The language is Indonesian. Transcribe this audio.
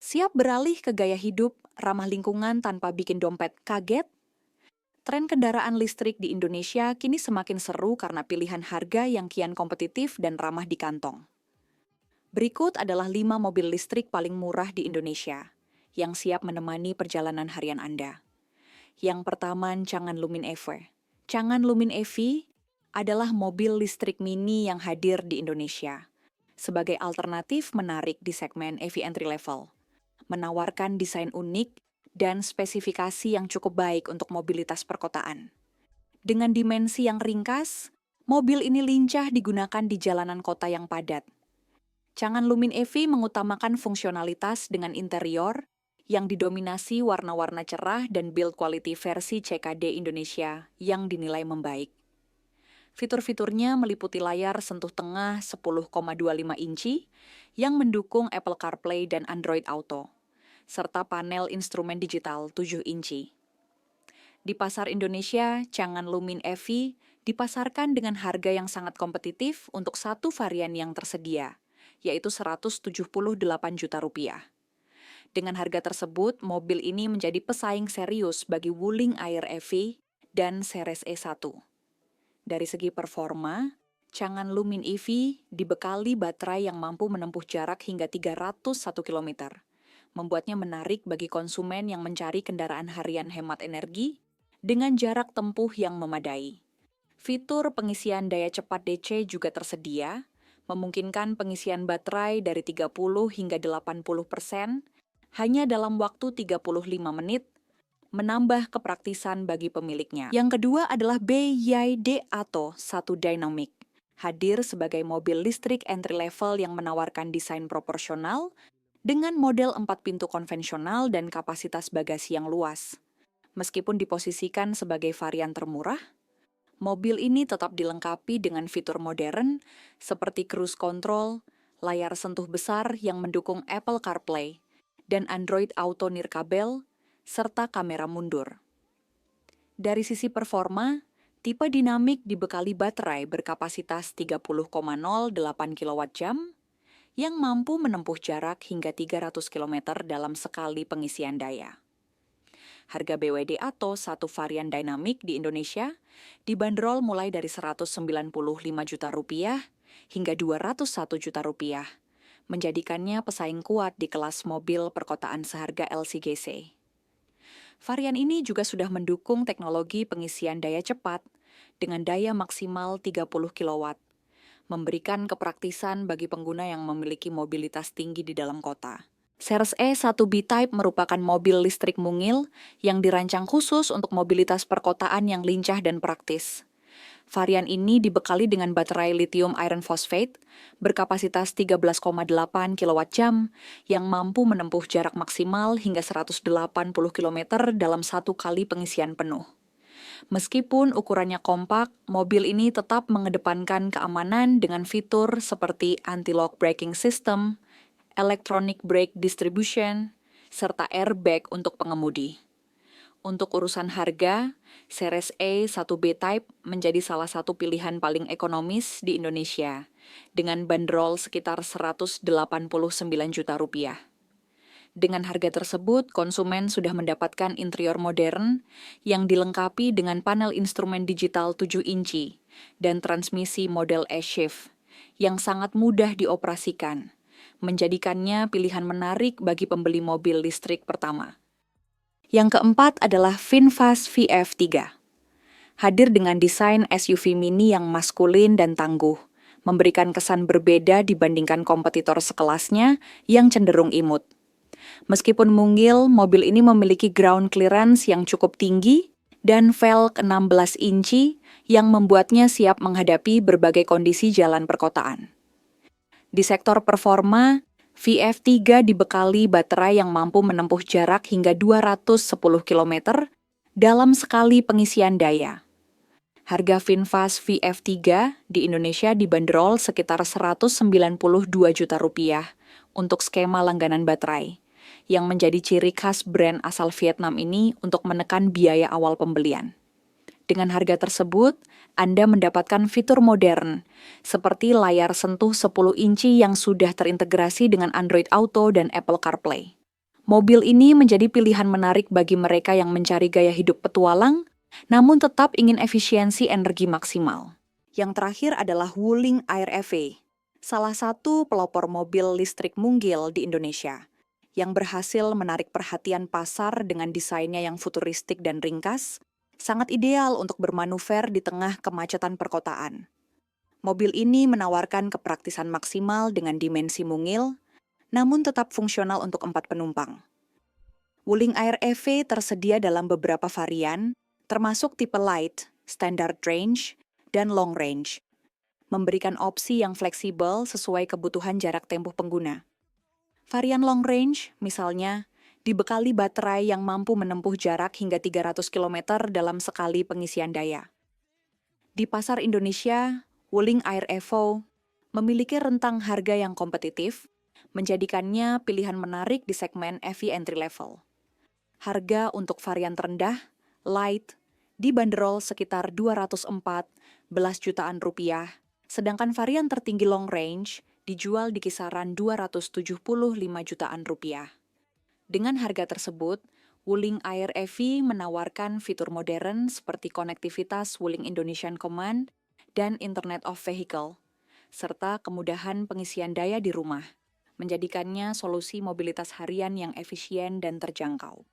Siap beralih ke gaya hidup ramah lingkungan tanpa bikin dompet kaget? Tren kendaraan listrik di Indonesia kini semakin seru karena pilihan harga yang kian kompetitif dan ramah di kantong. Berikut adalah 5 mobil listrik paling murah di Indonesia yang siap menemani perjalanan harian Anda. Yang pertama, Changan Lumin EV. Changan Lumin EV adalah mobil listrik mini yang hadir di Indonesia sebagai alternatif menarik di segmen EV entry level, menawarkan desain unik dan spesifikasi yang cukup baik untuk mobilitas perkotaan. Dengan dimensi yang ringkas, mobil ini lincah digunakan di jalanan kota yang padat. Changan Lumin EV mengutamakan fungsionalitas dengan interior yang didominasi warna-warna cerah dan build quality versi CKD Indonesia yang dinilai membaik. Fitur-fiturnya meliputi layar sentuh tengah 10,25 inci yang mendukung Apple CarPlay dan Android Auto, serta panel instrumen digital 7 inci. Di pasar Indonesia, Changan Lumin EV dipasarkan dengan harga yang sangat kompetitif untuk satu varian yang tersedia, yaitu Rp178 juta. Dengan harga tersebut, mobil ini menjadi pesaing serius bagi Wuling Air EV dan Seres E1. Dari segi performa, Changan Lumin EV dibekali baterai yang mampu menempuh jarak hingga 301 km, membuatnya menarik bagi konsumen yang mencari kendaraan harian hemat energi dengan jarak tempuh yang memadai. Fitur pengisian daya cepat DC juga tersedia, memungkinkan pengisian baterai dari 30 hingga 80% hanya dalam waktu 35 menit, menambah kepraktisan bagi pemiliknya. Yang kedua adalah BYD Atto 1 Dynamic, hadir sebagai mobil listrik entry level yang menawarkan desain proporsional dengan model 4 pintu konvensional dan kapasitas bagasi yang luas. Meskipun diposisikan sebagai varian termurah, mobil ini tetap dilengkapi dengan fitur modern seperti cruise control, layar sentuh besar yang mendukung Apple CarPlay, dan Android Auto nirkabel, serta kamera mundur. Dari sisi performa, tipe dinamik dibekali baterai berkapasitas 30,08 kWh yang mampu menempuh jarak hingga 300 km dalam sekali pengisian daya. Harga BYD Atto 1 varian dinamik di Indonesia dibanderol mulai dari Rp195 juta hingga Rp201 juta, menjadikannya pesaing kuat di kelas mobil perkotaan seharga LCGC. Varian ini juga sudah mendukung teknologi pengisian daya cepat dengan daya maksimal 30 kW, memberikan kepraktisan bagi pengguna yang memiliki mobilitas tinggi di dalam kota. Seres E1 B-Type merupakan mobil listrik mungil yang dirancang khusus untuk mobilitas perkotaan yang lincah dan praktis. Varian ini dibekali dengan baterai lithium iron phosphate berkapasitas 13,8 kWh yang mampu menempuh jarak maksimal hingga 180 km dalam satu kali pengisian penuh. Meskipun ukurannya kompak, mobil ini tetap mengedepankan keamanan dengan fitur seperti anti-lock braking system, electronic brake distribution, serta airbag untuk pengemudi. Untuk urusan harga, Seres E1 B-Type menjadi salah satu pilihan paling ekonomis di Indonesia, dengan bandrol sekitar Rp189 juta. Dengan harga tersebut, konsumen sudah mendapatkan interior modern yang dilengkapi dengan panel instrumen digital 7 inci dan transmisi model E-Shift yang sangat mudah dioperasikan, menjadikannya pilihan menarik bagi pembeli mobil listrik pertama. Yang keempat adalah VinFast VF3. Hadir dengan desain SUV mini yang maskulin dan tangguh, memberikan kesan berbeda dibandingkan kompetitor sekelasnya yang cenderung imut. Meskipun mungil, mobil ini memiliki ground clearance yang cukup tinggi dan velg 16 inci yang membuatnya siap menghadapi berbagai kondisi jalan perkotaan. Di sektor performa, VF3 dibekali baterai yang mampu menempuh jarak hingga 210 km dalam sekali pengisian daya. Harga VinFast VF3 di Indonesia dibanderol sekitar Rp192 juta untuk skema langganan baterai, yang menjadi ciri khas brand asal Vietnam ini untuk menekan biaya awal pembelian. Dengan harga tersebut, Anda mendapatkan fitur modern, seperti layar sentuh 10 inci yang sudah terintegrasi dengan Android Auto dan Apple CarPlay. Mobil ini menjadi pilihan menarik bagi mereka yang mencari gaya hidup petualang, namun tetap ingin efisiensi energi maksimal. Yang terakhir adalah Wuling Air EV, salah satu pelopor mobil listrik munggil di Indonesia, yang berhasil menarik perhatian pasar dengan desainnya yang futuristik dan ringkas, sangat ideal untuk bermanuver di tengah kemacetan perkotaan. Mobil ini menawarkan kepraktisan maksimal dengan dimensi mungil, namun tetap fungsional untuk 4 penumpang. Wuling Air EV tersedia dalam beberapa varian, termasuk tipe Light, Standard Range, dan Long Range, memberikan opsi yang fleksibel sesuai kebutuhan jarak tempuh pengguna. Varian Long Range, misalnya, dibekali baterai yang mampu menempuh jarak hingga 300 km dalam sekali pengisian daya. Di pasar Indonesia, Wuling Air Evo memiliki rentang harga yang kompetitif, menjadikannya pilihan menarik di segmen EV entry level. Harga untuk varian terendah, Light, dibanderol sekitar 214 jutaan rupiah, sedangkan varian tertinggi Long Range dijual di kisaran 275 jutaan rupiah. Dengan harga tersebut, Wuling Air EV menawarkan fitur modern seperti konektivitas Wuling Indonesian Command dan Internet of Vehicle, serta kemudahan pengisian daya di rumah, menjadikannya solusi mobilitas harian yang efisien dan terjangkau.